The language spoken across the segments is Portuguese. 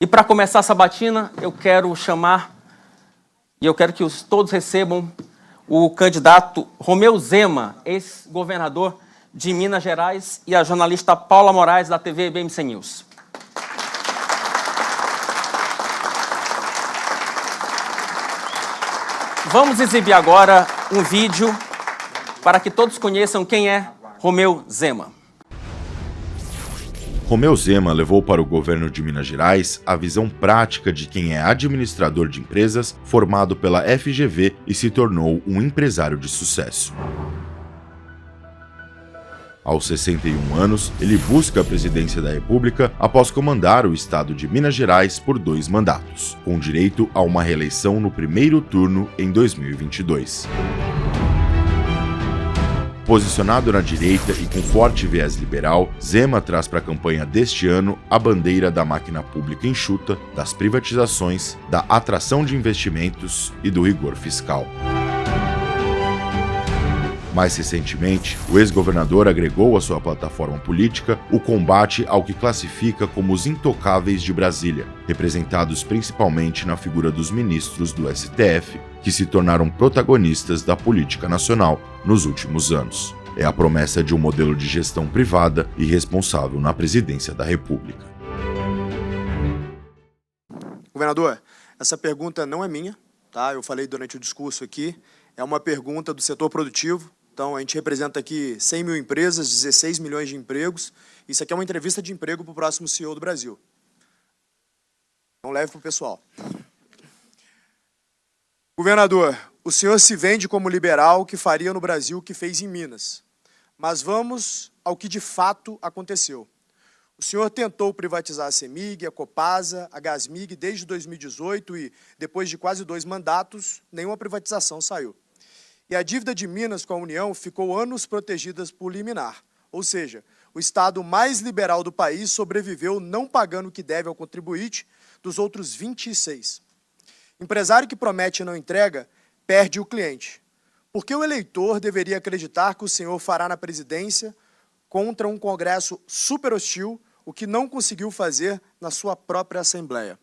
E para começar a sabatina, eu quero chamar, e eu quero que todos recebam o candidato Romeu Zema, ex-governador de Minas Gerais, e a jornalista Paula Moraes, da TV BMC News. Vamos exibir agora um vídeo para que todos conheçam quem é Romeu Zema. Romeu Zema levou para o governo de Minas Gerais a visão prática de quem é administrador de empresas formado pela FGV e se tornou um empresário de sucesso. Aos 61 anos, ele busca a presidência da República após comandar o estado de Minas Gerais por 2 mandatos, com direito a uma reeleição no primeiro turno em 2022. Posicionado na direita e com forte viés liberal, Zema traz para a campanha deste ano a bandeira da máquina pública enxuta, das privatizações, da atração de investimentos e do rigor fiscal. Mais recentemente, o ex-governador agregou à sua plataforma política o combate ao que classifica como os intocáveis de Brasília, representados principalmente na figura dos ministros do STF, que se tornaram protagonistas da política nacional nos últimos anos. É a promessa de um modelo de gestão privada e responsável na presidência da República. Governador, essa pergunta não é minha, tá? Eu falei durante o discurso aqui, é uma pergunta do setor produtivo. Então, a gente representa aqui 100 mil empresas, 16 milhões de empregos. Isso aqui é uma entrevista de emprego para o próximo CEO do Brasil. Não leve para o pessoal. Governador, o senhor se vende como liberal que faria no Brasil o que fez em Minas. Mas vamos ao que de fato aconteceu. O senhor tentou privatizar a CEMIG, a Copasa, a Gasmig desde 2018 e, depois de quase 2 mandatos, nenhuma privatização saiu. E a dívida de Minas com a União ficou anos protegida por liminar. Ou seja, o estado mais liberal do país sobreviveu não pagando o que deve ao contribuinte dos outros 26. Empresário que promete e não entrega, perde o cliente. Por que o eleitor deveria acreditar que o senhor fará na presidência contra um Congresso super hostil, o que não conseguiu fazer na sua própria Assembleia?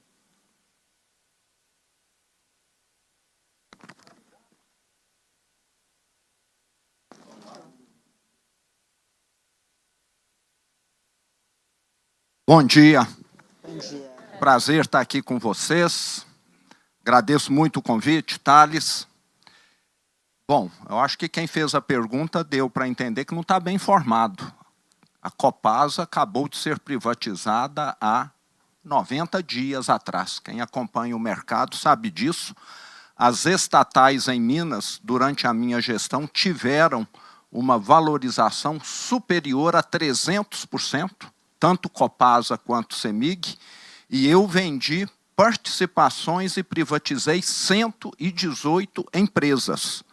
Bom dia. Bom dia. Prazer estar aqui com vocês. Agradeço muito o convite, Thales. Bom, eu acho que quem fez a pergunta deu para entender que não está bem informado. A Copasa acabou de ser privatizada há 90 dias atrás. Quem acompanha o mercado sabe disso. As estatais em Minas, durante a minha gestão, tiveram uma valorização superior a 300%. Tanto Copasa quanto CEMIG, e eu vendi participações e privatizei 118 empresas.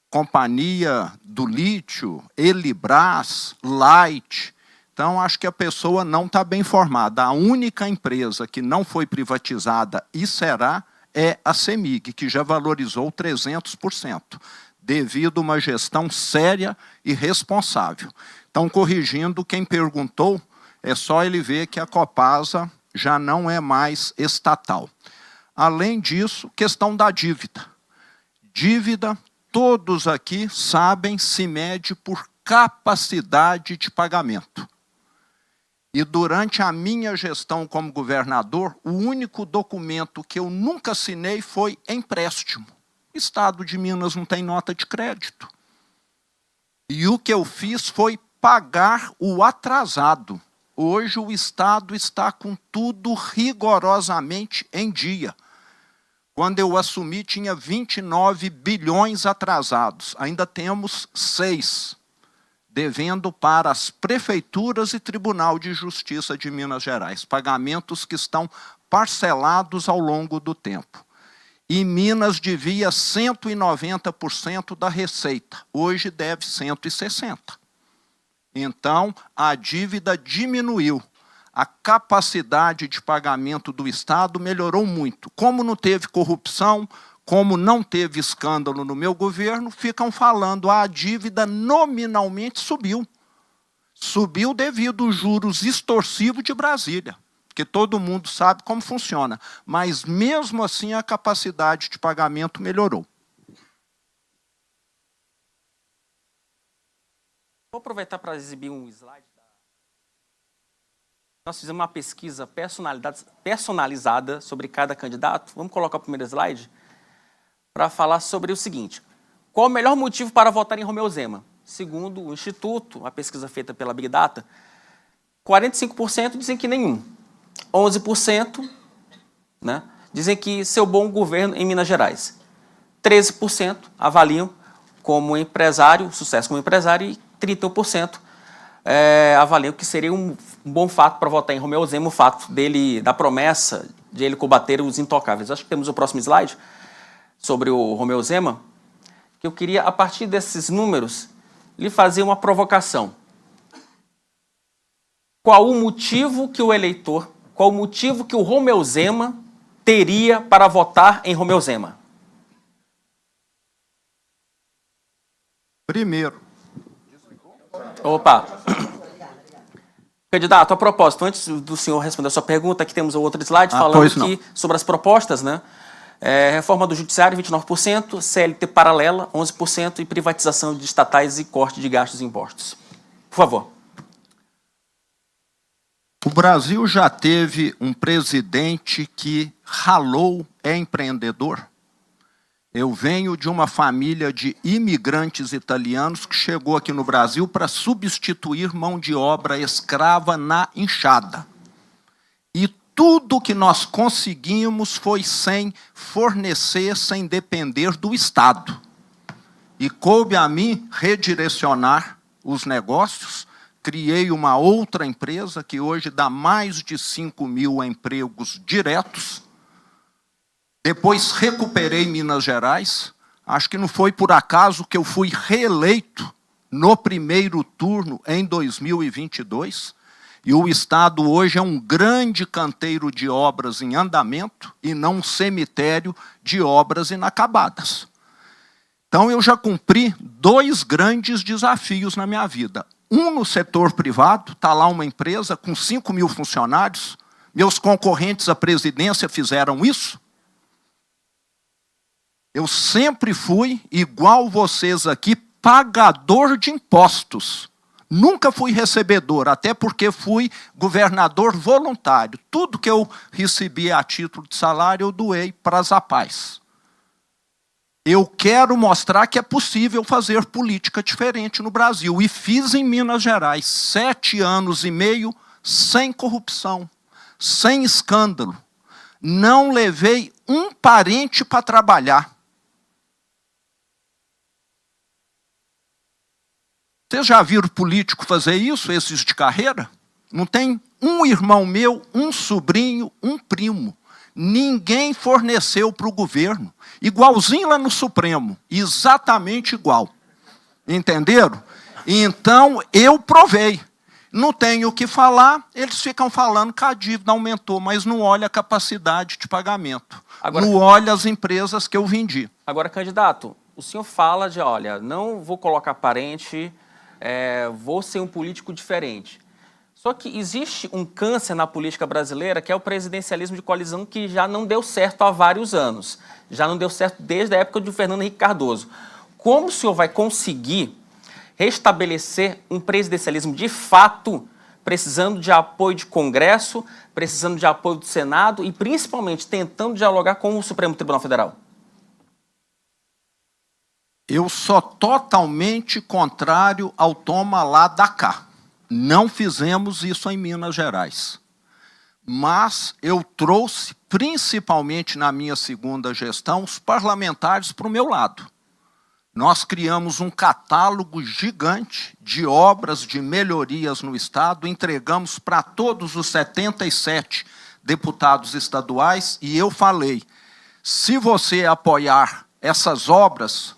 Companhia do Lítio, Elibras, Light. Então, acho que a pessoa não está bem informada. A única empresa que não foi privatizada e será é a CEMIG, que já valorizou 300%, devido a uma gestão séria e responsável. Então, corrigindo, quem perguntou, é só ele ver que a Copasa já não é mais estatal. Além disso, questão da dívida. Dívida, todos aqui sabem, se mede por capacidade de pagamento. E durante a minha gestão como governador, o único documento que eu nunca assinei foi empréstimo. O Estado de Minas não tem nota de crédito. E o que eu fiz foi pagar o atrasado. Hoje o Estado está com tudo rigorosamente em dia. Quando eu assumi, tinha 29 bilhões atrasados. Ainda temos 6, devendo para as prefeituras e Tribunal de Justiça de Minas Gerais. Pagamentos que estão parcelados ao longo do tempo. E Minas devia 190% da receita. Hoje deve 160%. Então, a dívida diminuiu. A capacidade de pagamento do Estado melhorou muito. Como não teve corrupção, como não teve escândalo no meu governo, ficam falando a dívida nominalmente subiu. Subiu devido aos juros extorsivos de Brasília. porque todo mundo sabe como funciona. Mas, mesmo assim, a capacidade de pagamento melhorou. Vou aproveitar para exibir um slide. Nós fizemos uma pesquisa personalizada sobre cada candidato. Vamos colocar o primeiro slide para falar sobre o seguinte. Qual o melhor motivo para votar em Romeu Zema? Segundo o Instituto, a pesquisa feita pela Big Data, 45% dizem que nenhum. 11%, né, dizem que seu bom governo em Minas Gerais. 13% avaliam como empresário, sucesso como empresário, e 31% avaliam que seria um bom fato para votar em Romeu Zema, o fato dele, da promessa de ele combater os intocáveis. Acho que temos o próximo slide sobre o Romeu Zema, que eu queria, a partir desses números, lhe fazer uma provocação. Qual o motivo que o eleitor, qual o motivo que o Romeu Zema teria para votar em Romeu Zema? Primeiro. Opa. Candidato, a propósito, antes do senhor responder a sua pergunta, aqui temos outro slide falando aqui sobre as propostas, né? Reforma do Judiciário, 29%, CLT paralela, 11%, e privatização de estatais e corte de gastos e impostos. Por favor. O Brasil já teve um presidente que ralou, é empreendedor? Eu venho de uma família de imigrantes italianos que chegou aqui no Brasil para substituir mão de obra escrava na enxada. E tudo que nós conseguimos foi sem fornecer, sem depender do Estado. E coube a mim redirecionar os negócios. Criei uma outra empresa que hoje dá mais de 5.000 empregos diretos. Depois recuperei Minas Gerais. Acho que não foi por acaso que eu fui reeleito no primeiro turno em 2022. E o Estado hoje é um grande canteiro de obras em andamento e não um cemitério de obras inacabadas. Então, eu já cumpri 2 grandes desafios na minha vida. Um no setor privado, está lá uma empresa com 5.000 funcionários. Meus concorrentes à presidência fizeram isso. Eu sempre fui, igual vocês aqui, pagador de impostos. Nunca fui recebedor, até porque fui governador voluntário. Tudo que eu recebia a título de salário, eu doei para as APAES. Eu quero mostrar que é possível fazer política diferente no Brasil. E fiz em Minas Gerais 7 anos e meio sem corrupção, sem escândalo. Não levei um parente para trabalhar. Vocês já viram político fazer isso, esses de carreira? Não tem um irmão meu, um sobrinho, um primo. Ninguém forneceu para o governo. Igualzinho lá no Supremo. Exatamente igual. Entenderam? Então, eu provei. Não tenho o que falar, eles ficam falando que a dívida aumentou, mas não olha a capacidade de pagamento. Agora, não olha as empresas que eu vendi. Agora, candidato, o senhor fala de, olha, não vou colocar parente, vou ser um político diferente. Só que existe um câncer na política brasileira, que é o presidencialismo de coalizão, que já não deu certo há vários anos. Já não deu certo desde a época de Fernando Henrique Cardoso. Como o senhor vai conseguir restabelecer um presidencialismo de fato, precisando de apoio de Congresso, precisando de apoio do Senado e, principalmente, tentando dialogar com o Supremo Tribunal Federal? Eu sou totalmente contrário ao toma lá da cá. Não fizemos isso em Minas Gerais. Mas eu trouxe, principalmente na minha segunda gestão, os parlamentares para o meu lado. Nós criamos um catálogo gigante de obras, de melhorias no Estado, entregamos para todos os 77 deputados estaduais, e eu falei, se você apoiar essas obras,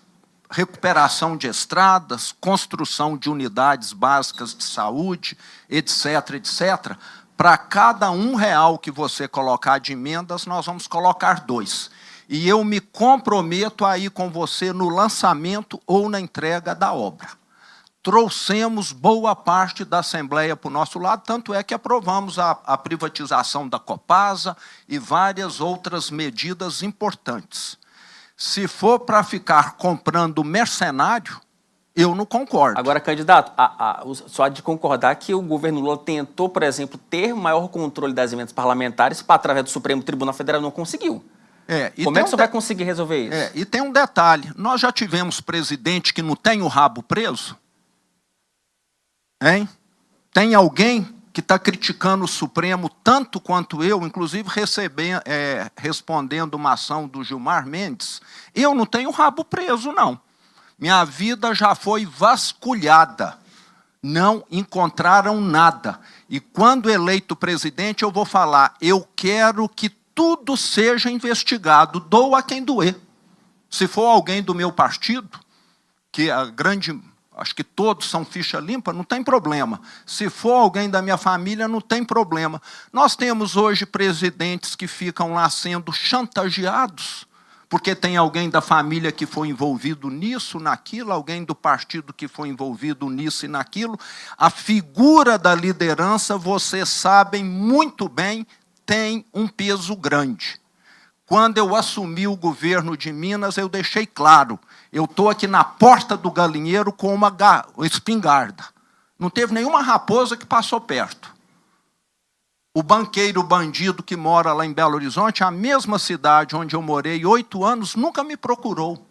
recuperação de estradas, construção de unidades básicas de saúde, etc., etc., para cada R$1 que você colocar de emendas, nós vamos colocar 2. E eu me comprometo a ir com você no lançamento ou na entrega da obra. trouxemos boa parte da Assembleia para o nosso lado, tanto é que aprovamos a privatização da Copasa e várias outras medidas importantes. Se for para ficar comprando mercenário, eu não concordo. Agora, candidato, só há de concordar que o governo Lula tentou, por exemplo, ter maior controle das emendas parlamentares através do Supremo Tribunal Federal, não conseguiu. Como é que você vai conseguir resolver isso? E tem um detalhe, nós já tivemos presidente que não tem o rabo preso? Hein? Tem alguém que está criticando o Supremo tanto quanto eu, inclusive respondendo uma ação do Gilmar Mendes? Eu não tenho rabo preso, não. Minha vida já foi vasculhada. Não encontraram nada. E quando eleito presidente, eu vou falar, eu quero que tudo seja investigado, doa quem doer. Se for alguém do meu partido, que acho que todos são ficha limpa, não tem problema. Se for alguém da minha família, não tem problema. Nós temos hoje presidentes que ficam lá sendo chantageados, porque tem alguém da família que foi envolvido nisso, naquilo, alguém do partido que foi envolvido nisso e naquilo. A figura da liderança, vocês sabem muito bem, tem um peso grande. Quando eu assumi o governo de Minas, eu deixei claro, eu estou aqui na porta do galinheiro com uma espingarda. Não teve nenhuma raposa que passou perto. O banqueiro bandido que mora lá em Belo Horizonte, a mesma cidade onde eu morei 8 anos, nunca me procurou.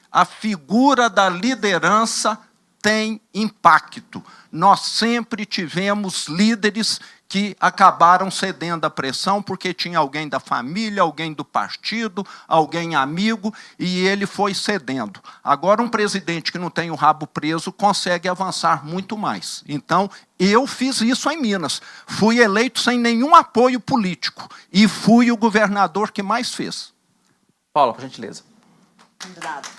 A figura da liderança tem impacto. Nós sempre tivemos líderes que acabaram cedendo à pressão porque tinha alguém da família, alguém do partido, alguém amigo, e ele foi cedendo. Agora, um presidente que não tem o rabo preso consegue avançar muito mais. Então, eu fiz isso em Minas. Fui eleito sem nenhum apoio político e fui o governador que mais fez. Paula, por gentileza. Candidato.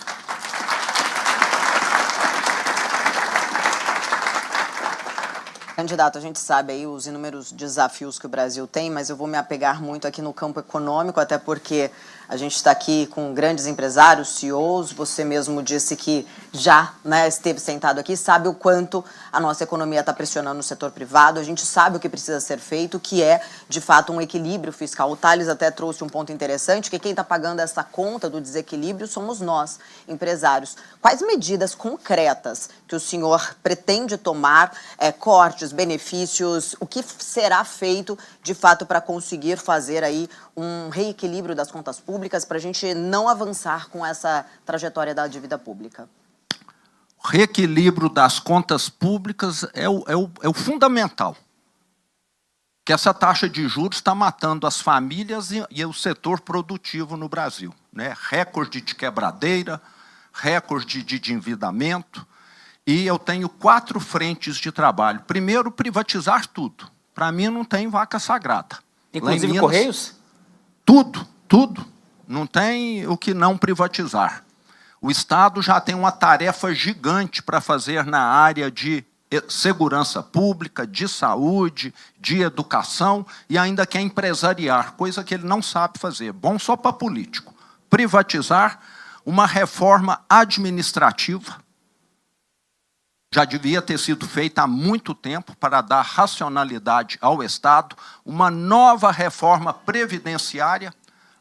Candidato, a gente sabe aí os inúmeros desafios que o Brasil tem, mas eu vou me apegar muito aqui no campo econômico, até porque a gente está aqui com grandes empresários, CEOs, você mesmo disse que já esteve sentado aqui, sabe o quanto a nossa economia está pressionando o setor privado, a gente sabe o que precisa ser feito, que é, de fato, um equilíbrio fiscal. O Thales até trouxe um ponto interessante, que quem está pagando essa conta do desequilíbrio somos nós, empresários. Quais medidas concretas que o senhor pretende tomar, cortes, benefícios, o que será feito, de fato, para conseguir fazer aí um reequilíbrio das contas públicas, para a gente não avançar com essa trajetória da dívida pública? O reequilíbrio das contas públicas é o fundamental. Que essa taxa de juros está matando as famílias e o setor produtivo no Brasil. Recorde de quebradeira, recorde de endividamento. E eu tenho 4 frentes de trabalho. Primeiro, privatizar tudo. Para mim, não tem vaca sagrada. Inclusive Minas, Correios? Tudo. Não tem o que não privatizar. O Estado já tem uma tarefa gigante para fazer na área de segurança pública, de saúde, de educação, e ainda quer empresariar, coisa que ele não sabe fazer. Bom só para político. Privatizar, uma reforma administrativa, já devia ter sido feita há muito tempo para dar racionalidade ao Estado, uma nova reforma previdenciária.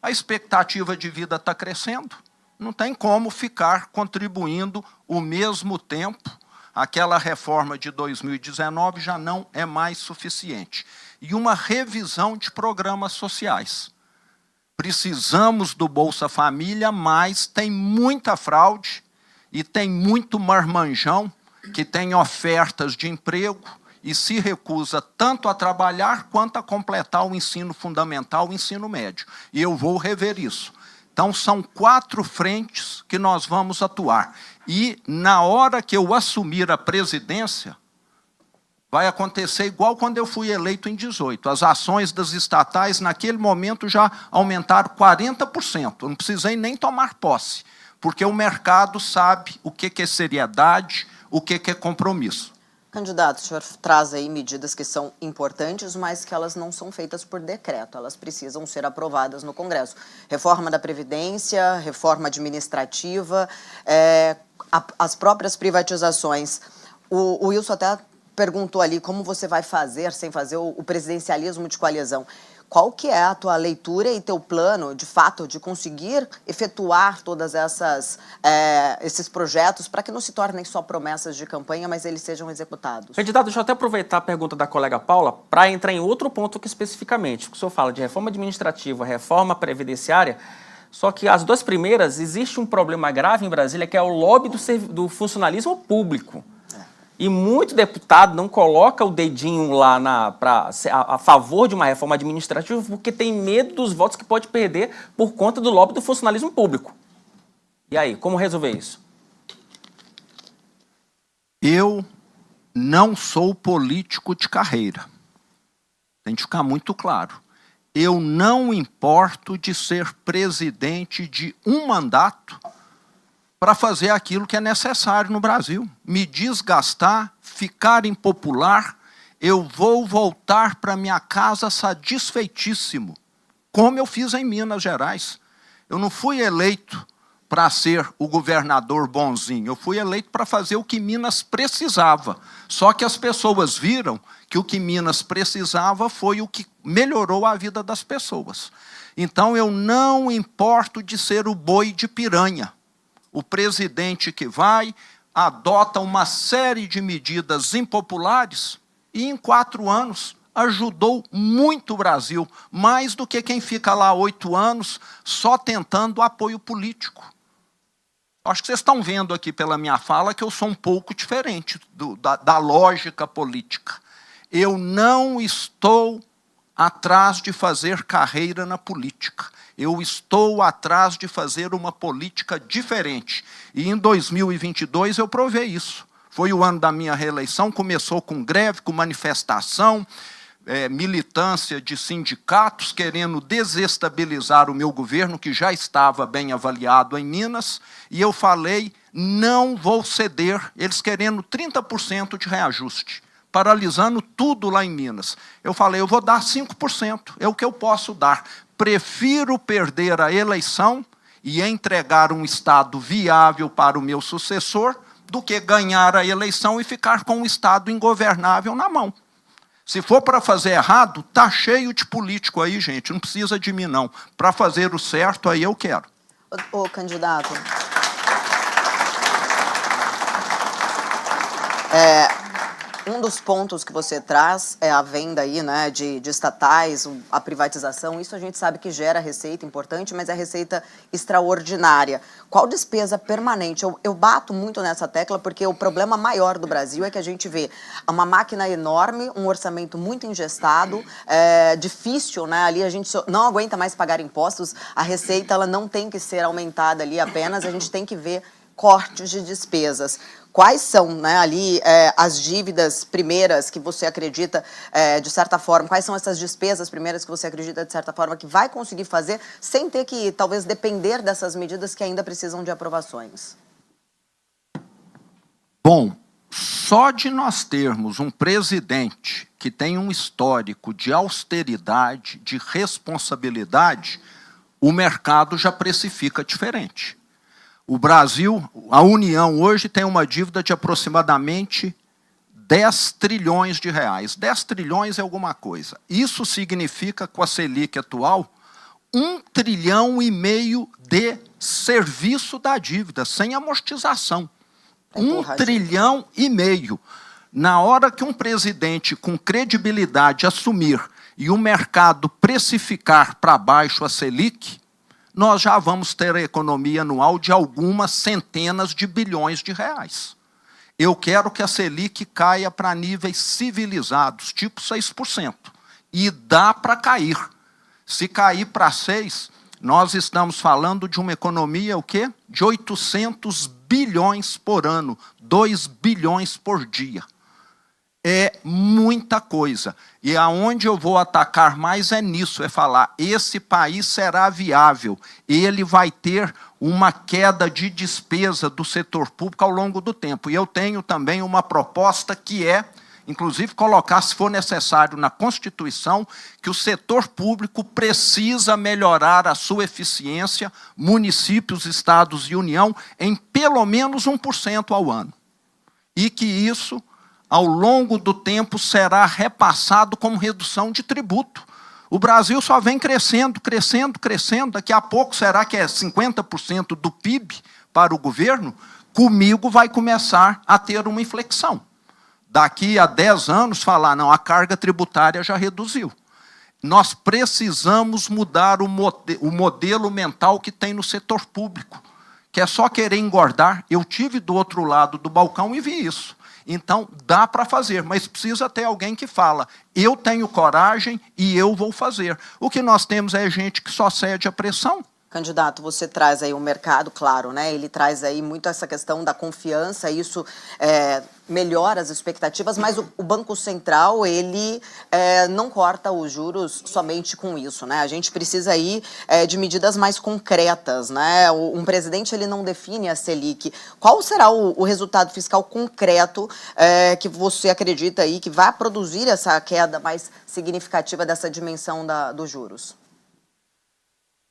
A expectativa de vida está crescendo, não tem como ficar contribuindo o mesmo tempo. Aquela reforma de 2019 já não é mais suficiente. E uma revisão de programas sociais. Precisamos do Bolsa Família, mas tem muita fraude e tem muito marmanjão que tem ofertas de emprego e se recusa tanto a trabalhar quanto a completar o ensino fundamental, o ensino médio. E eu vou rever isso. Então, são 4 frentes que nós vamos atuar. E, na hora que eu assumir a presidência, vai acontecer igual quando eu fui eleito em 2018. As ações das estatais, naquele momento, já aumentaram 40%. Eu não precisei nem tomar posse, porque o mercado sabe o que é seriedade, o que é compromisso. Candidato, o senhor traz aí medidas que são importantes, mas que elas não são feitas por decreto, elas precisam ser aprovadas no Congresso. Reforma da Previdência, reforma administrativa, as próprias privatizações. O Wilson até perguntou ali como você vai fazer, sem fazer o presidencialismo de coalizão. Qual que é a tua leitura e teu plano, de fato, de conseguir efetuar todas esses projetos para que não se tornem só promessas de campanha, mas eles sejam executados? Candidato, deixa eu até aproveitar a pergunta da colega Paula para entrar em outro ponto aqui especificamente. O senhor fala de reforma administrativa, reforma previdenciária, só que as duas primeiras, existe um problema grave em Brasília, que é o lobby do funcionalismo público. E muito deputado não coloca o dedinho lá a favor de uma reforma administrativa porque tem medo dos votos que pode perder por conta do lobby do funcionalismo público. E aí, como resolver isso? Eu não sou político de carreira. Tem que ficar muito claro. Eu não importo de ser presidente de um mandato para fazer aquilo que é necessário no Brasil. Me desgastar, ficar impopular, eu vou voltar para minha casa satisfeitíssimo, como eu fiz em Minas Gerais. Eu não fui eleito para ser o governador bonzinho, eu fui eleito para fazer o que Minas precisava. Só que as pessoas viram que o que Minas precisava foi o que melhorou a vida das pessoas. Então eu não importo de ser o boi de piranha. O presidente que vai, adota uma série de medidas impopulares e, em 4 anos, ajudou muito o Brasil, mais do que quem fica lá 8 anos só tentando apoio político. Acho que vocês estão vendo aqui pela minha fala que eu sou um pouco diferente da lógica política. Eu não estou atrás de fazer carreira na política. Eu estou atrás de fazer uma política diferente. E em 2022 eu provei isso. Foi o ano da minha reeleição, começou com greve, com manifestação, militância de sindicatos querendo desestabilizar o meu governo, que já estava bem avaliado em Minas, e eu falei, não vou ceder, eles querendo 30% de reajuste, paralisando tudo lá em Minas. Eu falei, eu vou dar 5%, é o que eu posso dar. Prefiro perder a eleição e entregar um Estado viável para o meu sucessor do que ganhar a eleição e ficar com um Estado ingovernável na mão. Se for para fazer errado, tá cheio de político aí, gente, não precisa de mim, não. Para fazer o certo, aí eu quero. Ô candidato, um dos pontos que você traz é a venda aí, né, de estatais, a privatização. Isso a gente sabe que gera receita importante, mas é receita extraordinária. Qual despesa permanente? Eu bato muito nessa tecla porque o problema maior do Brasil é que a gente vê uma máquina enorme, um orçamento muito engessado, difícil, né? Ali a gente não aguenta mais pagar impostos, a receita ela não tem que ser aumentada ali apenas, a gente tem que ver cortes de despesas. Quais são, né, ali as dívidas primeiras que você acredita, de certa forma, quais são essas despesas primeiras que você acredita, de certa forma, que vai conseguir fazer sem ter que, talvez, depender dessas medidas que ainda precisam de aprovações? Bom, só de nós termos um presidente que tem um histórico de austeridade, de responsabilidade, o mercado já precifica diferente. O Brasil, a União, hoje tem uma dívida de aproximadamente 10 trilhões de reais. 10 trilhões é alguma coisa. Isso significa, com a Selic atual, 1,5 trilhão de serviço da dívida, sem amortização. 1,5 trilhão. Na hora que um presidente com credibilidade assumir e o mercado precificar para baixo a Selic, nós já vamos ter a economia anual de algumas centenas de bilhões de reais. Eu quero que a Selic caia para níveis civilizados, tipo 6%. E dá para cair. Se cair para 6%, nós estamos falando de uma economia, o quê? De 800 bilhões por ano, 2 bilhões por dia. É muita coisa. E aonde eu vou atacar mais é nisso, é falar, esse país será viável, ele vai ter uma queda de despesa do setor público ao longo do tempo. E eu tenho também uma proposta que é, inclusive, colocar, se for necessário, na Constituição, que o setor público precisa melhorar a sua eficiência, municípios, estados e União, em pelo menos 1% ao ano. E que isso ao longo do tempo, será repassado como redução de tributo. O Brasil só vem crescendo, crescendo, crescendo. Daqui a pouco, será que é 50% do PIB para o governo? Comigo vai começar a ter uma inflexão. Daqui a 10 anos, falar, não, a carga tributária já reduziu. Nós precisamos mudar o modelo mental que tem no setor público, que é só querer engordar. Eu tive do outro lado do balcão e vi isso. Então, dá para fazer, mas precisa ter alguém que fala, eu tenho coragem e eu vou fazer. O que nós temos é gente que só cede à pressão. Candidato, você traz aí o mercado, claro, né? Ele traz aí muito essa questão da confiança, isso melhora as expectativas, mas o Banco Central, ele não corta os juros somente com isso, né? A gente precisa aí de medidas mais concretas, né? Um presidente, ele não define a Selic. Qual será o resultado fiscal concreto que você acredita aí que vai produzir essa queda mais significativa dessa dimensão dos juros?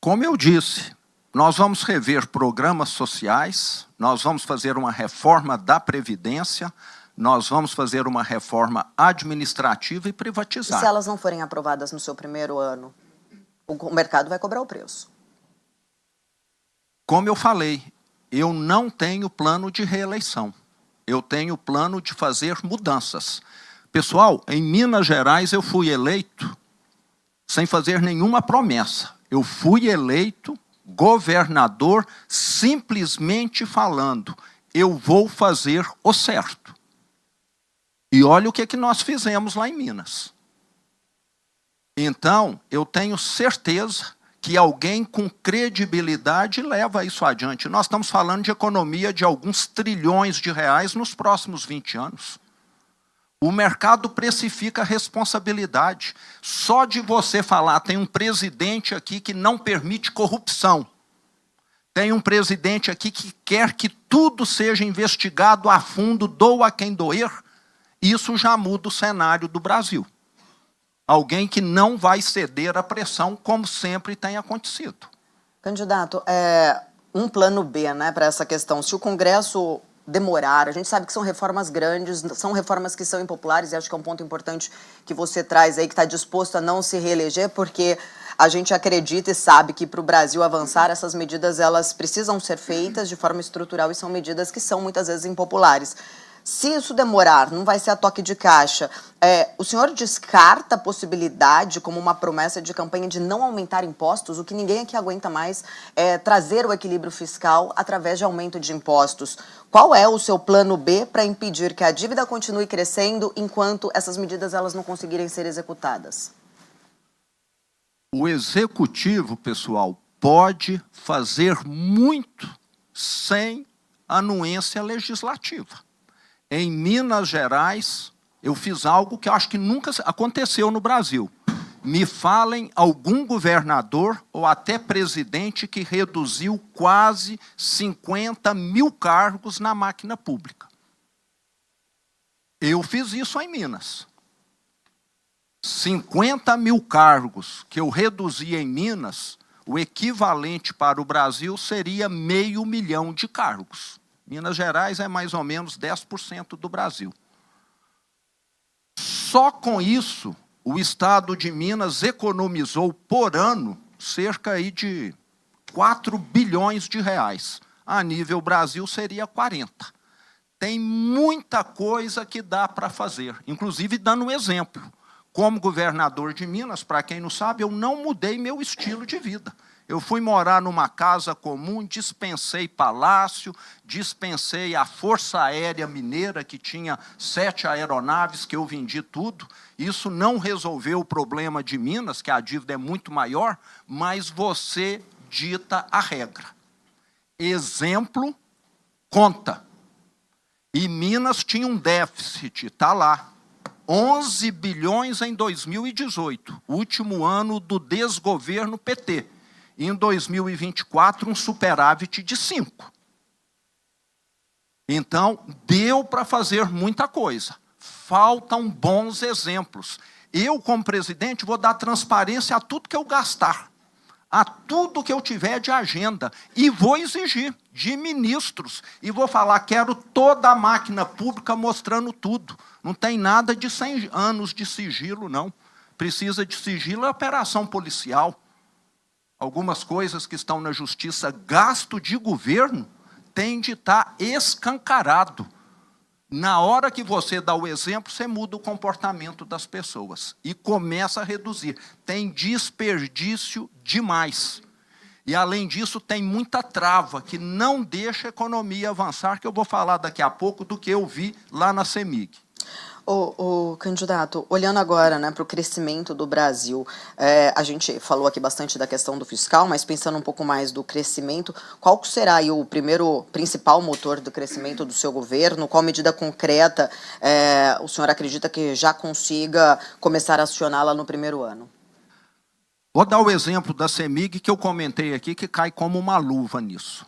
Como eu disse, nós vamos rever programas sociais, nós vamos fazer uma reforma da Previdência, nós vamos fazer uma reforma administrativa e privatizar. E se elas não forem aprovadas no seu primeiro ano, o mercado vai cobrar o preço? Como eu falei, eu não tenho plano de reeleição. Eu tenho plano de fazer mudanças. Pessoal, em Minas Gerais eu fui eleito sem fazer nenhuma promessa. Eu fui eleito governador simplesmente falando, eu vou fazer o certo. E olha o que nós fizemos lá em Minas. Então, eu tenho certeza que alguém com credibilidade leva isso adiante. Nós estamos falando de economia de alguns trilhões de reais nos próximos 20 anos. O mercado precifica a responsabilidade. Só de você falar, tem um presidente aqui que não permite corrupção. Tem um presidente aqui que quer que tudo seja investigado a fundo, doa quem doer. Isso já muda o cenário do Brasil. Alguém que não vai ceder à pressão, como sempre tem acontecido. Candidato, um plano B, né, para essa questão. Se o Congresso demorar, a gente sabe que são reformas grandes, são reformas que são impopulares, e acho que é um ponto importante que você traz aí, que está disposto a não se reeleger, porque a gente acredita e sabe que para o Brasil avançar, essas medidas elas precisam ser feitas de forma estrutural e são medidas que são muitas vezes impopulares. Se isso demorar, não vai ser a toque de caixa, o senhor descarta a possibilidade, como uma promessa de campanha, de não aumentar impostos? O que ninguém aqui aguenta mais é trazer o equilíbrio fiscal através de aumento de impostos. Qual é o seu plano B para impedir que a dívida continue crescendo enquanto essas medidas elas não conseguirem ser executadas? O executivo, pessoal, pode fazer muito sem anuência legislativa. Em Minas Gerais, eu fiz algo que eu acho que nunca aconteceu no Brasil. Me falem algum governador ou até presidente que reduziu quase 50 mil cargos na máquina pública. Eu fiz isso em Minas. 50 mil cargos que eu reduzi em Minas, o equivalente para o Brasil seria 500 mil de cargos. Minas Gerais é mais ou menos 10% do Brasil. Só com isso, o Estado de Minas economizou por ano cerca aí de 4 bilhões de reais. A nível Brasil seria 40. Tem muita coisa que dá para fazer, inclusive dando um exemplo. Como governador de Minas, para quem não sabe, eu não mudei meu estilo de vida. Eu fui morar numa casa comum, dispensei palácio, dispensei a Força Aérea Mineira, que tinha 7 aeronaves, que eu vendi tudo. Isso não resolveu o problema de Minas, que a dívida é muito maior, mas você dita a regra. Exemplo, conta. E Minas tinha um déficit, está lá. 11 bilhões em 2018, último ano do desgoverno PT. Em 2024, um superávit de 5. Então, deu para fazer muita coisa. Faltam bons exemplos. Eu, como presidente, vou dar transparência a tudo que eu gastar. a tudo que eu tiver de agenda, e vou exigir de ministros, e vou falar, quero toda a máquina pública mostrando tudo. Não tem nada de 100 anos de sigilo, não. Precisa de sigilo é operação policial. Algumas coisas que estão na justiça, gasto de governo, tem de estar escancarado. Na hora que você dá o exemplo, você muda o comportamento das pessoas e começa a reduzir. Tem desperdício demais. E, além disso, tem muita trava que não deixa a economia avançar, que eu vou falar daqui a pouco do que eu vi lá na CEMIG. O candidato, olhando agora, né, para o crescimento do Brasil, a gente falou aqui bastante da questão do fiscal, mas pensando um pouco mais do crescimento, qual será aí o principal motor do crescimento do seu governo? Qual medida concreta o senhor acredita que já consiga começar a acioná-la no primeiro ano? Vou dar o exemplo da CEMIG, que eu comentei aqui, que cai como uma luva nisso.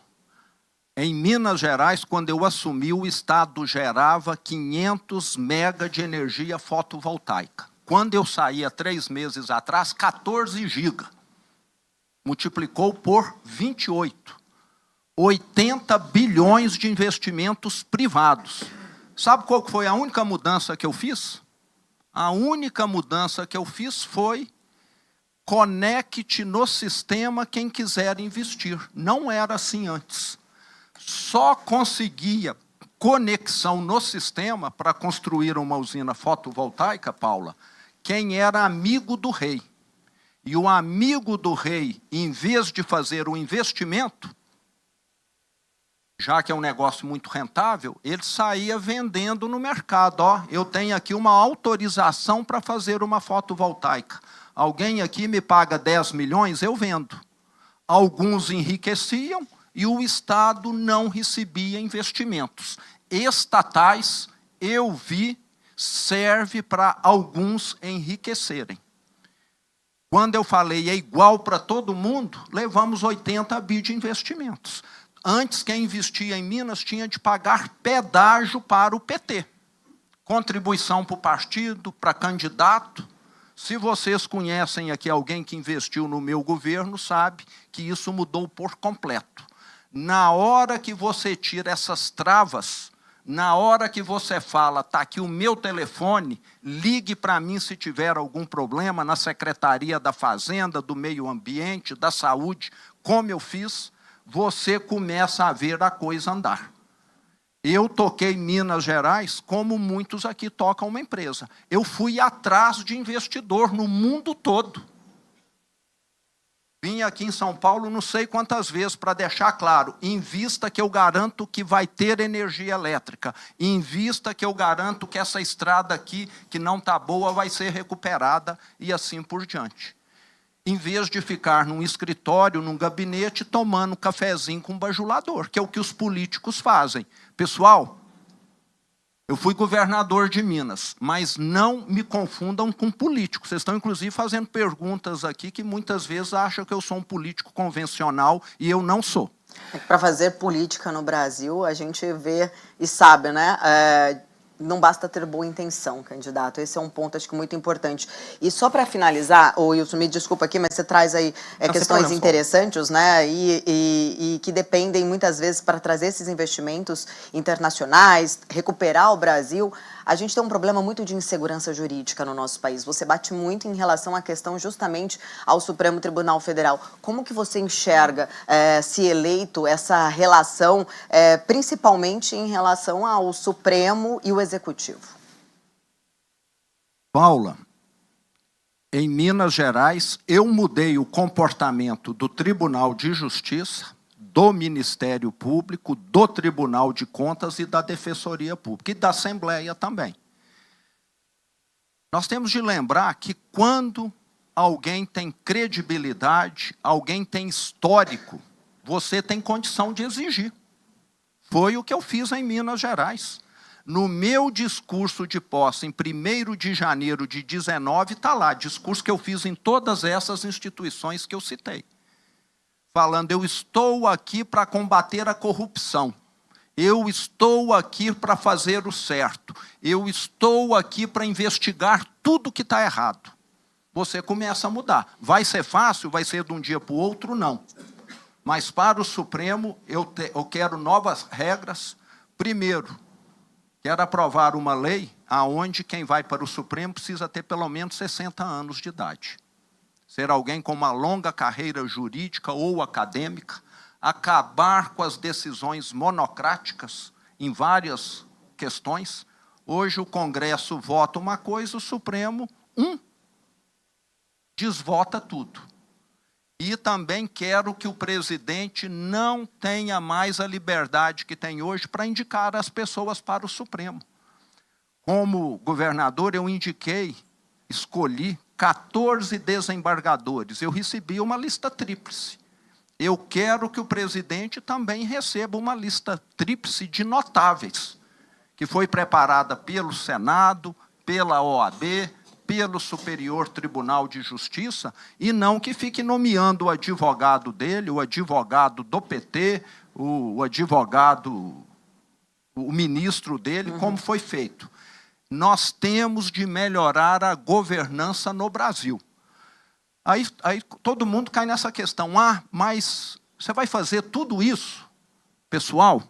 Em Minas Gerais, quando eu assumi, o Estado gerava 500 mega de energia fotovoltaica. Quando eu saí há 3 meses atrás, 14 giga. Multiplicou por 28. 80 bilhões de investimentos privados. Sabe qual foi a única mudança que eu fiz? A única mudança que eu fiz foi conecte no sistema quem quiser investir. Não era assim antes. Só conseguia conexão no sistema para construir uma usina fotovoltaica, Paula, quem era amigo do rei. E o amigo do rei, em vez de fazer o investimento, já que é um negócio muito rentável, ele saía vendendo no mercado. Ó, eu tenho aqui uma autorização para fazer uma fotovoltaica. Alguém aqui me paga 10 milhões, eu vendo. Alguns enriqueciam, e o Estado não recebia investimentos. Estatais, eu vi, serve para alguns enriquecerem. Quando eu falei é igual para todo mundo, levamos 80 bi de investimentos. Antes, quem investia em Minas tinha de pagar pedágio para o PT. Contribuição para o partido, para candidato. Se vocês conhecem aqui alguém que investiu no meu governo, sabe que isso mudou por completo. Na hora que você tira essas travas, na hora que você fala, está aqui o meu telefone, ligue para mim se tiver algum problema na Secretaria da Fazenda, do Meio Ambiente, da Saúde, como eu fiz, você começa a ver a coisa andar. Eu toquei Minas Gerais como muitos aqui tocam uma empresa. Eu fui atrás de investidor no mundo todo. Vim aqui em São Paulo não sei quantas vezes para deixar claro, invista que eu garanto que vai ter energia elétrica, invista que eu garanto que essa estrada aqui, que não está boa, vai ser recuperada e assim por diante. Em vez de ficar num escritório, num gabinete, tomando um cafezinho com um bajulador, que é o que os políticos fazem. Pessoal, eu fui governador de Minas, mas não me confundam com político. Vocês estão, inclusive, fazendo perguntas aqui que muitas vezes acham que eu sou um político convencional e eu não sou. Para fazer política no Brasil, a gente vê e sabe, né? Não basta ter boa intenção, candidato. Esse é um ponto, acho que, muito importante. E só para finalizar, Wilson, me desculpa aqui, mas você traz aí questões interessantes, né? E que dependem, muitas vezes, para trazer esses investimentos internacionais, recuperar o Brasil. A gente tem um problema muito de insegurança jurídica no nosso país. Você bate muito em relação à questão justamente ao Supremo Tribunal Federal. Como que você enxerga, se eleito, essa relação, principalmente em relação ao Supremo e o Executivo? Paula, em Minas Gerais, eu mudei o comportamento do Tribunal de Justiça, do Ministério Público, do Tribunal de Contas e da Defensoria Pública, e da Assembleia também. Nós temos de lembrar que quando alguém tem credibilidade, alguém tem histórico, você tem condição de exigir. Foi o que eu fiz em Minas Gerais. No meu discurso de posse, em 1º de janeiro de 19, está lá, discurso que eu fiz em todas essas instituições que eu citei. Falando, eu estou aqui para combater a corrupção, eu estou aqui para fazer o certo, eu estou aqui para investigar tudo que está errado. você começa a mudar. Vai ser fácil? Vai ser de um dia para o outro? Não. Mas para o Supremo, eu quero novas regras. Primeiro, quero aprovar uma lei onde quem vai para o Supremo precisa ter pelo menos 60 anos de idade. Ser alguém com uma longa carreira jurídica ou acadêmica, acabar com as decisões monocráticas em várias questões. Hoje o Congresso vota uma coisa, o Supremo, desvota tudo. E também quero que o presidente não tenha mais a liberdade que tem hoje para indicar as pessoas para o Supremo. Como governador, eu escolhi 14 desembargadores. Eu recebi uma lista tríplice. Eu quero que o presidente também receba uma lista tríplice de notáveis, que foi preparada pelo Senado, pela OAB, pelo Superior Tribunal de Justiça, e não que fique nomeando o advogado dele, o advogado do PT, o advogado, o ministro dele, como foi feito. Nós temos de melhorar a governança no Brasil. Aí todo mundo cai nessa questão. Mas você vai fazer tudo isso? Pessoal,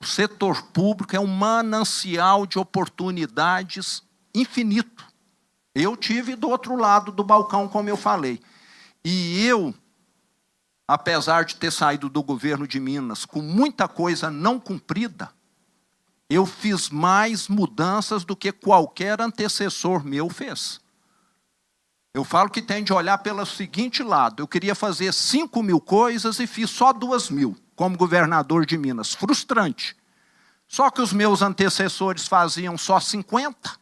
o setor público é um manancial de oportunidades infinito. Eu tive do outro lado do balcão, como eu falei. E eu, apesar de ter saído do governo de Minas com muita coisa não cumprida, eu fiz mais mudanças do que qualquer antecessor meu fez. Eu falo que tem de olhar pelo seguinte lado. Eu queria fazer 5.000 coisas e fiz só 2.000, como governador de Minas. Frustrante. Só que os meus antecessores faziam só 50.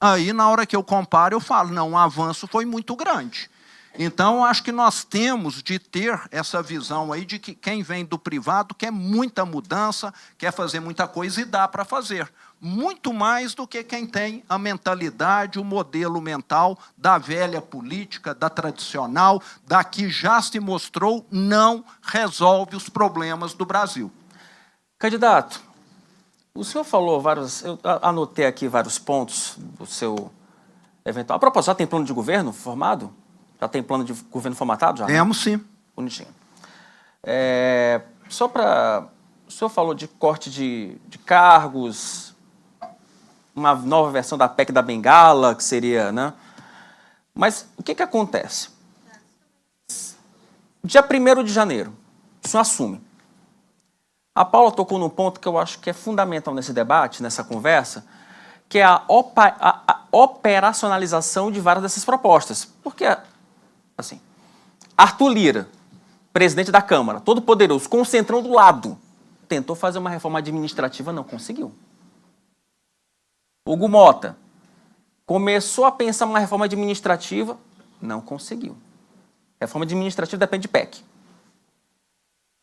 Aí, na hora que eu comparo, eu falo, não, o avanço foi muito grande. Então, acho que nós temos de ter essa visão aí de que quem vem do privado quer muita mudança, quer fazer muita coisa e dá para fazer. Muito mais do que quem tem a mentalidade, o modelo mental da velha política, da tradicional, da que já se mostrou não resolve os problemas do Brasil. Candidato, o senhor falou eu anotei aqui vários pontos do seu eventual. A propósito, já tem plano de governo formado? Já tem plano de governo formatado? Já? Temos, sim. Bonitinho. Só para... O senhor falou de corte de cargos, uma nova versão da PEC da Bengala, que seria, né? Mas o que acontece? Dia 1º de janeiro, o senhor assume. A Paula tocou num ponto que eu acho que é fundamental nesse debate, nessa conversa, que é a operacionalização de várias dessas propostas. Porque, assim, Arthur Lira, presidente da Câmara, todo poderoso, com o Centrão do lado, tentou fazer uma reforma administrativa, não conseguiu. Hugo Mota começou a pensar uma reforma administrativa, não conseguiu. Reforma administrativa depende de PEC.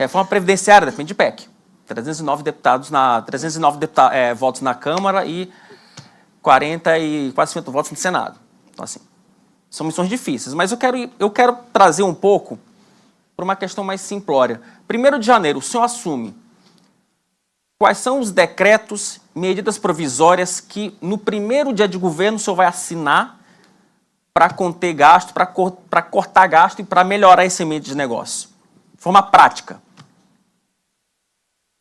Reforma previdenciária depende de PEC. 309 votos na Câmara e 40 e quase 50 votos no Senado. Então, assim, são missões difíceis. Mas eu quero trazer um pouco para uma questão mais simplória. 1º de janeiro, o senhor assume. Quais são os decretos, medidas provisórias que no primeiro dia de governo o senhor vai assinar para conter gasto, para cortar gasto e para melhorar esse ambiente de negócio? De forma prática.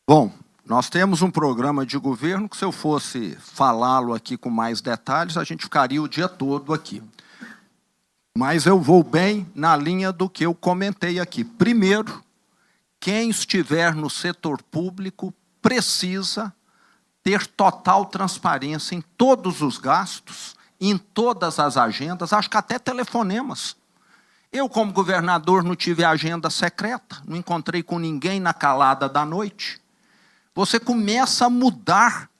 Bom, nós temos um programa de governo que, se eu fosse falá-lo aqui com mais detalhes, a gente ficaria o dia todo aqui. Mas eu vou bem na linha do que eu comentei aqui. Primeiro, quem estiver no setor público precisa ter total transparência em todos os gastos, em todas as agendas, acho que até telefonemas. Eu, como governador, não tive agenda secreta, não encontrei com ninguém na calada da noite. Você começa a mudar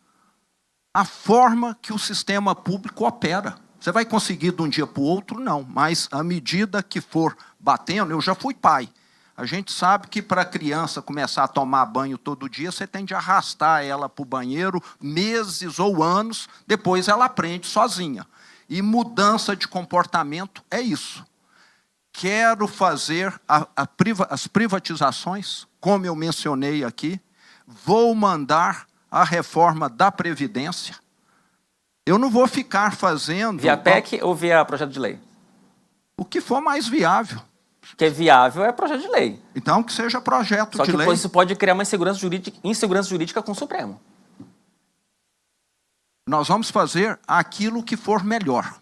a forma que o sistema público opera. Você vai conseguir de um dia para o outro? Não, mas à medida que for batendo, eu já fui pai. A gente sabe que para a criança começar a tomar banho todo dia, você tem de arrastar ela para o banheiro meses ou anos, depois ela aprende sozinha. E mudança de comportamento é isso. Quero fazer as privatizações, como eu mencionei aqui, vou mandar a reforma da Previdência. Eu não vou ficar fazendo... Via PEC ou via projeto de lei? O que for mais viável. O que é viável é projeto de lei. Então, que seja projeto Só de que lei. depois isso pode criar uma insegurança jurídica com o Supremo. Nós vamos fazer aquilo que for melhor.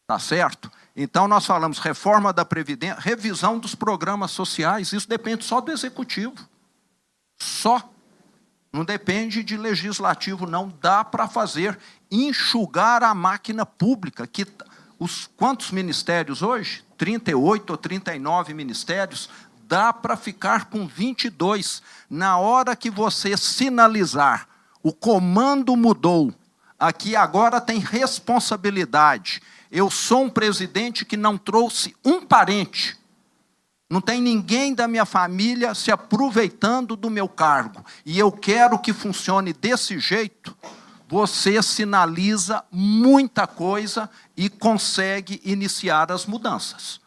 Tá certo? Então, nós falamos reforma da Previdência, revisão dos programas sociais, isso depende só do Executivo. Só. Não depende de legislativo, não. Dá para fazer, enxugar a máquina pública. Quantos ministérios hoje? 38 ou 39 ministérios. Dá para ficar com 22. Na hora que você sinalizar, o comando mudou, aqui agora tem responsabilidade. Eu sou um presidente que não trouxe um parente. Não tem ninguém da minha família se aproveitando do meu cargo. E eu quero que funcione desse jeito. Você sinaliza muita coisa e consegue iniciar as mudanças.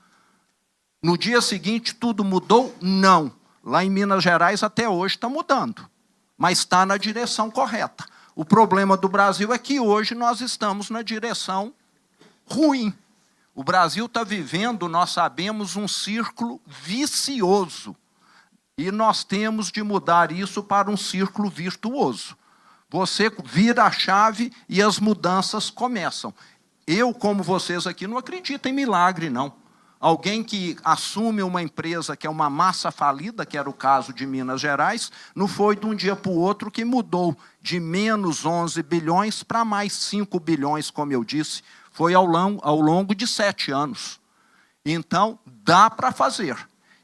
No dia seguinte, tudo mudou? Não. Lá em Minas Gerais, até hoje, está mudando. Mas está na direção correta. O problema do Brasil é que hoje nós estamos na direção ruim. O Brasil está vivendo, nós sabemos, um círculo vicioso. E nós temos de mudar isso para um círculo virtuoso. Você vira a chave e as mudanças começam. Eu, como vocês aqui, não acredito em milagre, não. Alguém que assume uma empresa que é uma massa falida, que era o caso de Minas Gerais, não foi de um dia para o outro que mudou de menos 11 bilhões para mais 5 bilhões, como eu disse. Foi ao longo de 7 anos. Então, dá para fazer.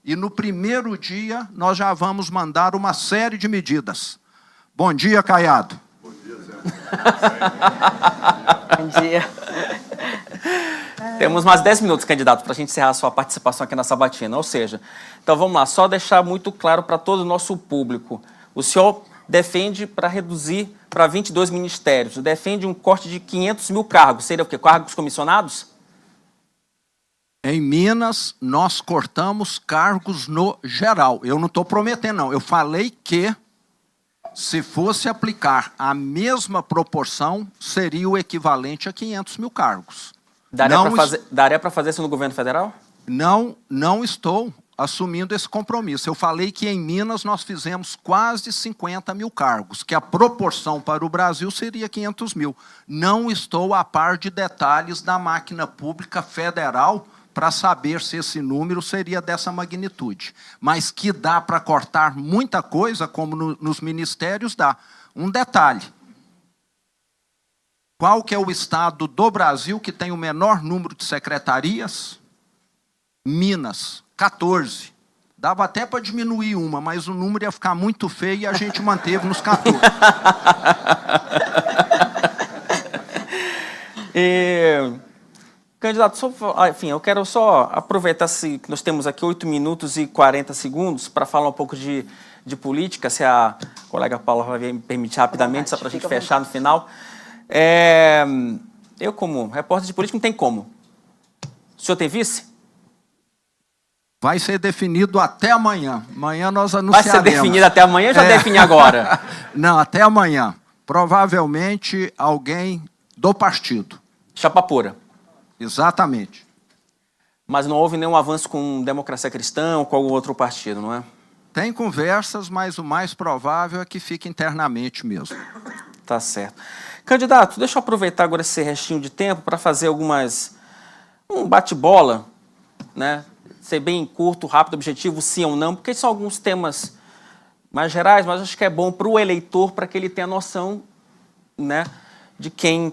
E no primeiro dia, nós já vamos mandar uma série de medidas. Bom dia, Caiado. Bom dia, Zé. Bom dia. Temos mais 10 minutos, candidato, para a gente encerrar a sua participação aqui na sabatina. Ou seja, então vamos lá, só deixar muito claro para todo o nosso público. O senhor defende para reduzir para 22 ministérios, defende um corte de 500 mil cargos. Seria o quê? Cargos comissionados? Em Minas, nós cortamos cargos no geral. Eu não estou prometendo, não. Eu falei que, se fosse aplicar a mesma proporção, seria o equivalente a 500 mil cargos. Daria para fazer isso no governo federal? Não estou assumindo esse compromisso. Eu falei que em Minas nós fizemos quase 50 mil cargos, que a proporção para o Brasil seria 500 mil. Não estou a par de detalhes da máquina pública federal para saber se esse número seria dessa magnitude. Mas que dá para cortar muita coisa, como nos ministérios, dá. Um detalhe. Qual que é o estado do Brasil que tem o menor número de secretarias? Minas, 14. Dava até para diminuir uma, mas o número ia ficar muito feio e a gente manteve nos 14. Candidato, enfim, eu quero só aproveitar que nós temos aqui 8 minutos e 40 segundos para falar um pouco de política, se a colega Paula vai me permitir rapidamente, só para a gente fechar no final. Eu, como repórter de política, não tem como. O senhor tem vice? Vai ser definido até amanhã. Amanhã nós anunciaremos. Vai ser definido até amanhã ou já define agora? Não, até amanhã. Provavelmente alguém do partido. Chapa pura. Exatamente. Mas não houve nenhum avanço com Democracia Cristã ou com algum outro partido, não é? Tem conversas, mas o mais provável é que fique internamente mesmo. Tá certo. Candidato, deixa eu aproveitar agora esse restinho de tempo para fazer um bate-bola, né? Ser bem curto, rápido, objetivo, sim ou não, porque são alguns temas mais gerais, mas acho que é bom para o eleitor, para que ele tenha noção, né, de quem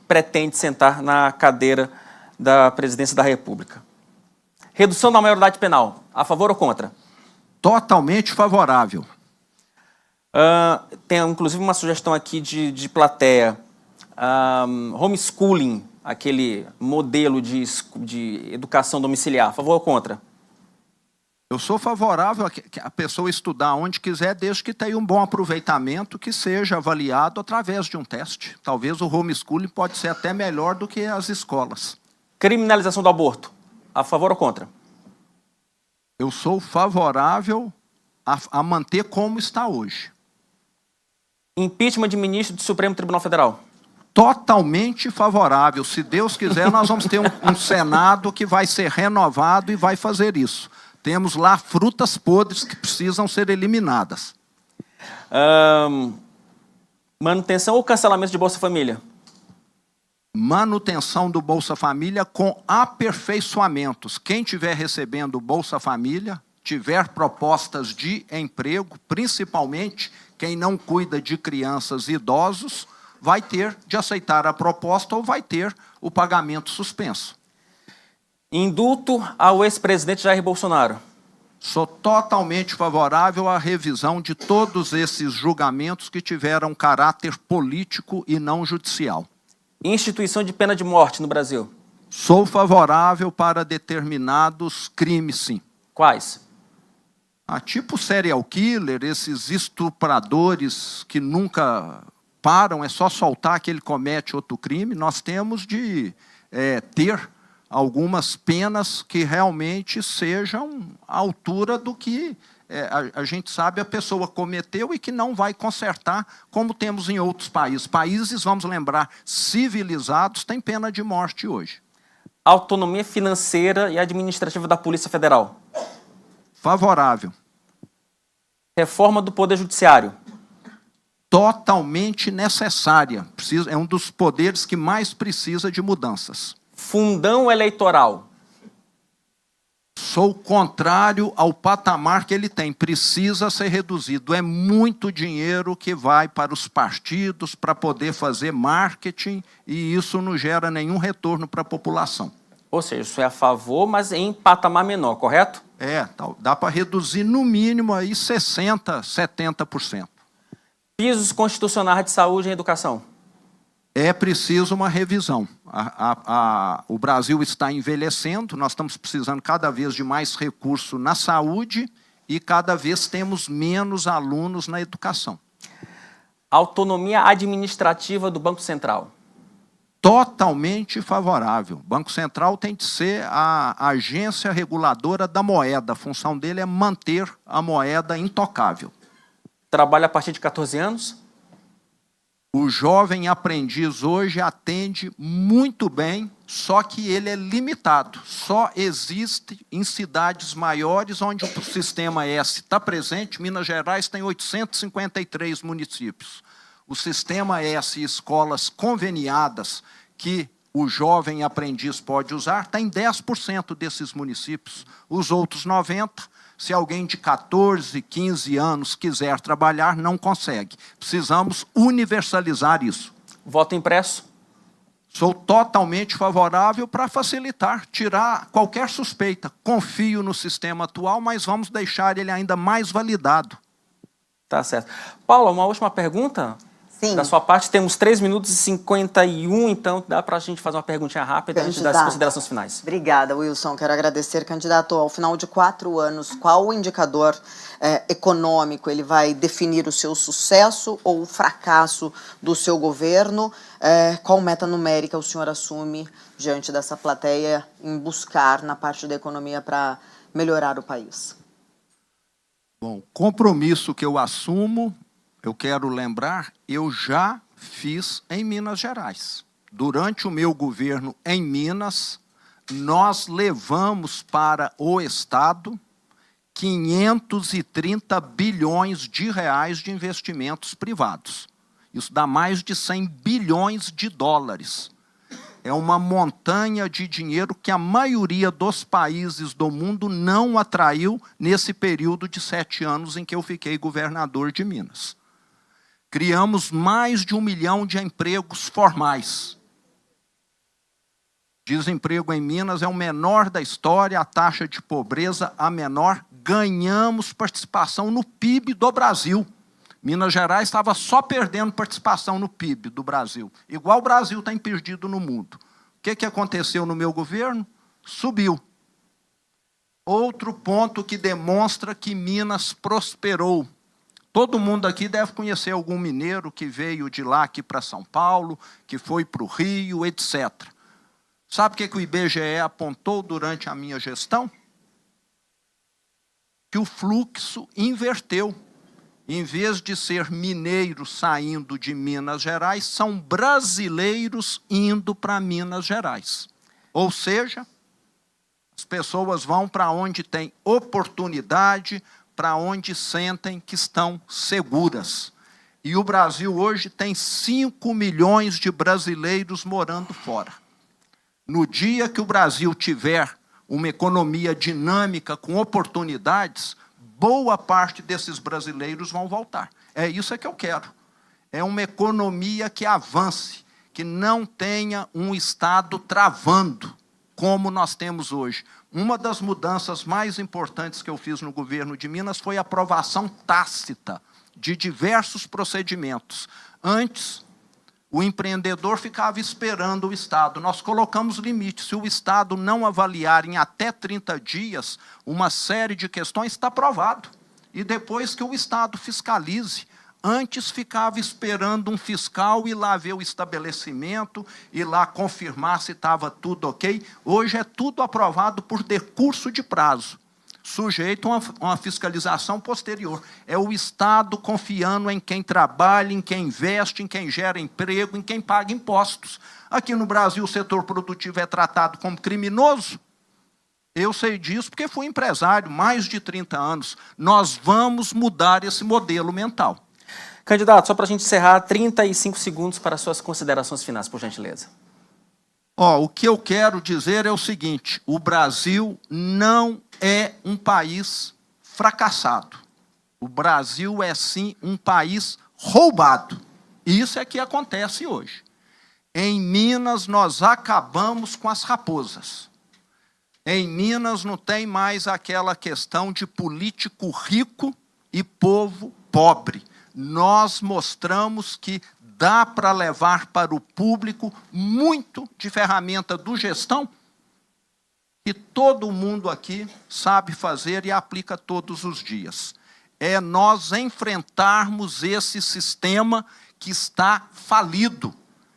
pretende sentar na cadeira da presidência da República. Redução da maioridade penal, a favor ou contra? Totalmente favorável. Tem inclusive uma sugestão aqui de plateia. Homeschooling, aquele modelo de educação domiciliar, a favor ou contra? Eu sou favorável a que a pessoa estudar onde quiser, desde que tenha um bom aproveitamento, que seja avaliado através de um teste. Talvez o homeschooling pode ser até melhor do que as escolas. Criminalização do aborto, a favor ou contra? Eu sou favorável a manter como está hoje. Impeachment de ministro do Supremo Tribunal Federal. Totalmente favorável. Se Deus quiser, nós vamos ter um Senado que vai ser renovado e vai fazer isso. Temos lá frutas podres que precisam ser eliminadas. Manutenção ou cancelamento de Bolsa Família? Manutenção do Bolsa Família com aperfeiçoamentos. Quem estiver recebendo Bolsa Família, tiver propostas de emprego, principalmente quem não cuida de crianças e idosos, vai ter de aceitar a proposta ou vai ter o pagamento suspenso. Indulto ao ex-presidente Jair Bolsonaro? Sou totalmente favorável à revisão de todos esses julgamentos que tiveram caráter político e não judicial. Instituição de pena de morte no Brasil? Sou favorável para determinados crimes, sim. Quais? Tipo serial killer, esses estupradores que nunca param, é só soltar que ele comete outro crime. Nós temos de ter algumas penas que realmente sejam à altura do que a gente sabe a pessoa cometeu e que não vai consertar, como temos em outros países. Países, vamos lembrar, civilizados, têm pena de morte hoje. Autonomia financeira e administrativa da Polícia Federal? Favorável. Reforma do Poder Judiciário? Totalmente necessária. É um dos poderes que mais precisa de mudanças. Fundão eleitoral? Sou contrário ao patamar que ele tem. Precisa ser reduzido. É muito dinheiro que vai para os partidos para poder fazer marketing e isso não gera nenhum retorno para a população. Ou seja, isso é a favor, mas em patamar menor, correto? Dá para reduzir no mínimo aí 60%, 70%. Pisos constitucionais de saúde e educação? É preciso uma revisão. O Brasil está envelhecendo, nós estamos precisando cada vez de mais recurso na saúde e cada vez temos menos alunos na educação. Autonomia administrativa do Banco Central? Totalmente favorável. O Banco Central tem de ser a agência reguladora da moeda. A função dele é manter a moeda intocável. Trabalha a partir de 14 anos? O jovem aprendiz hoje atende muito bem, só que ele é limitado. Só existe em cidades maiores onde o sistema S está presente. Minas Gerais tem 853 municípios. O sistema S, escolas conveniadas, que o jovem aprendiz pode usar, está em 10% desses municípios. Os outros 90%, se alguém de 14, 15 anos quiser trabalhar, não consegue. Precisamos universalizar isso. Voto impresso? Sou totalmente favorável para facilitar, tirar qualquer suspeita. Confio no sistema atual, mas vamos deixar ele ainda mais validado. Tá certo. Paula, uma última pergunta? Sim. Da sua parte, temos 3 minutos e 51, então dá para a gente fazer uma perguntinha rápida antes das considerações finais. Obrigada, Wilson. Quero agradecer, candidato. Ao final de 4 anos, qual o indicador econômico ele vai definir o seu sucesso ou o fracasso do seu governo? Qual meta numérica o senhor assume diante dessa plateia em buscar na parte da economia para melhorar o país? Bom, compromisso que eu assumo, eu quero lembrar, eu já fiz em Minas Gerais. Durante o meu governo em Minas, nós levamos para o Estado 530 bilhões de reais de investimentos privados. Isso dá mais de 100 bilhões de dólares. É uma montanha de dinheiro que a maioria dos países do mundo não atraiu nesse período de 7 anos em que eu fiquei governador de Minas. Criamos mais de 1 milhão de empregos formais. Desemprego em Minas é o menor da história, a taxa de pobreza a menor. Ganhamos participação no PIB do Brasil. Minas Gerais estava só perdendo participação no PIB do Brasil. Igual o Brasil tem perdido no mundo. O que aconteceu no meu governo? Subiu. Outro ponto que demonstra que Minas prosperou. Todo mundo aqui deve conhecer algum mineiro que veio de lá aqui para São Paulo, que foi para o Rio, etc. Sabe o que o IBGE apontou durante a minha gestão? Que o fluxo inverteu. em vez de ser mineiros saindo de Minas Gerais, são brasileiros indo para Minas Gerais. Ou seja, as pessoas vão para onde tem oportunidade, para onde sentem que estão seguras. E o Brasil hoje tem 5 milhões de brasileiros morando fora. No dia que o Brasil tiver uma economia dinâmica com oportunidades, boa parte desses brasileiros vão voltar. É isso que eu quero. É uma economia que avance, que não tenha um Estado travando, como nós temos hoje. Uma das mudanças mais importantes que eu fiz no governo de Minas foi a aprovação tácita de diversos procedimentos. Antes, o empreendedor ficava esperando o Estado. Nós colocamos limites. Se o Estado não avaliar em até 30 dias, uma série de questões está aprovado. E depois que o Estado fiscalize. Antes ficava esperando um fiscal ir lá ver o estabelecimento, ir lá confirmar se estava tudo ok. Hoje é tudo aprovado por decurso de prazo, sujeito a uma fiscalização posterior. É o Estado confiando em quem trabalha, em quem investe, em quem gera emprego, em quem paga impostos. Aqui no Brasil o setor produtivo é tratado como criminoso. Eu sei disso porque fui empresário, mais de 30 anos. Nós vamos mudar esse modelo mental. Candidato, só para a gente encerrar, 35 segundos para suas considerações finais, por gentileza. O que eu quero dizer é o seguinte, o Brasil não é um país fracassado. O Brasil é, sim, um país roubado. Isso é que acontece hoje. Em Minas, nós acabamos com as raposas. Em Minas, não tem mais aquela questão de político rico e povo pobre. Nós mostramos que dá para levar para o público muito de ferramenta do gestão que todo mundo aqui sabe fazer e aplica todos os dias. É nós enfrentarmos esse sistema que está falido.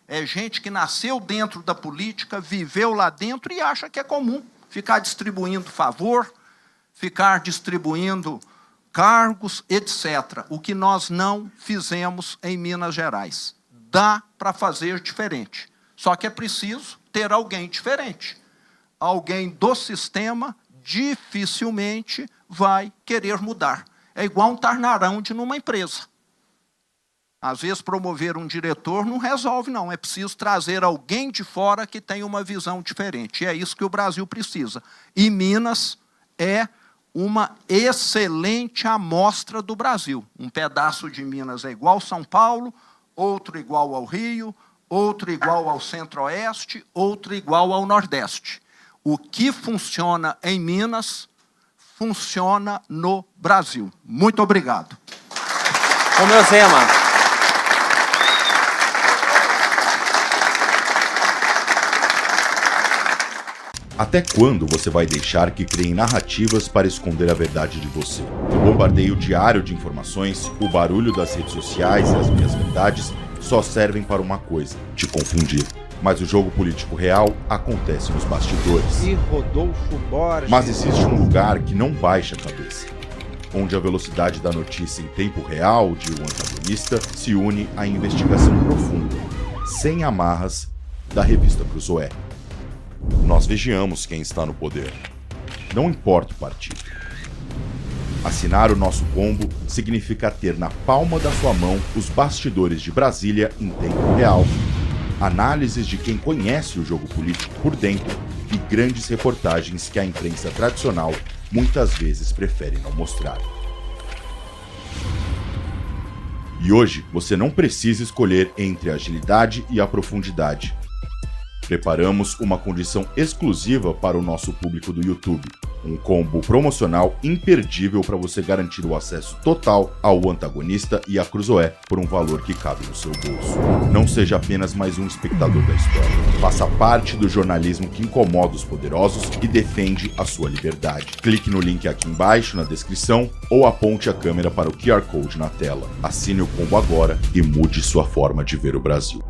É gente que nasceu dentro da política, viveu lá dentro e acha que é comum ficar distribuindo favor, ficar distribuindo cargos, etc. O que nós não fizemos em Minas Gerais. Dá para fazer diferente. Só que é preciso ter alguém diferente. Alguém do sistema dificilmente vai querer mudar. É igual um turnaround numa empresa. Às vezes, promover um diretor não resolve, não. É preciso trazer alguém de fora que tenha uma visão diferente. E é isso que o Brasil precisa. E Minas é uma excelente amostra do Brasil. Um pedaço de Minas é igual São Paulo, outro igual ao Rio, outro igual ao Centro-Oeste, outro igual ao Nordeste. O que funciona em Minas, funciona no Brasil. Muito obrigado. Romeu Zema. Até quando você vai deixar que criem narrativas para esconder a verdade de você? O bombardeio diário de informações, o barulho das redes sociais e as meias-verdades só servem para uma coisa: te confundir. Mas o jogo político real acontece nos bastidores. E Rodolfo Borges. Mas existe um lugar que não baixa a cabeça, onde a velocidade da notícia em tempo real de um antagonista se une à investigação profunda, sem amarras, da revista Cruzoé. Nós vigiamos quem está no poder, não importa o partido. Assinar o nosso combo significa ter na palma da sua mão os bastidores de Brasília em tempo real, análises de quem conhece o jogo político por dentro e grandes reportagens que a imprensa tradicional muitas vezes prefere não mostrar. E hoje você não precisa escolher entre a agilidade e a profundidade. Preparamos uma condição exclusiva para o nosso público do YouTube. Um combo promocional imperdível para você garantir o acesso total ao antagonista e à Cruzoé por um valor que cabe no seu bolso. Não seja apenas mais um espectador da história. Faça parte do jornalismo que incomoda os poderosos e defende a sua liberdade. Clique no link aqui embaixo na descrição ou aponte a câmera para o QR Code na tela. Assine o combo agora e mude sua forma de ver o Brasil.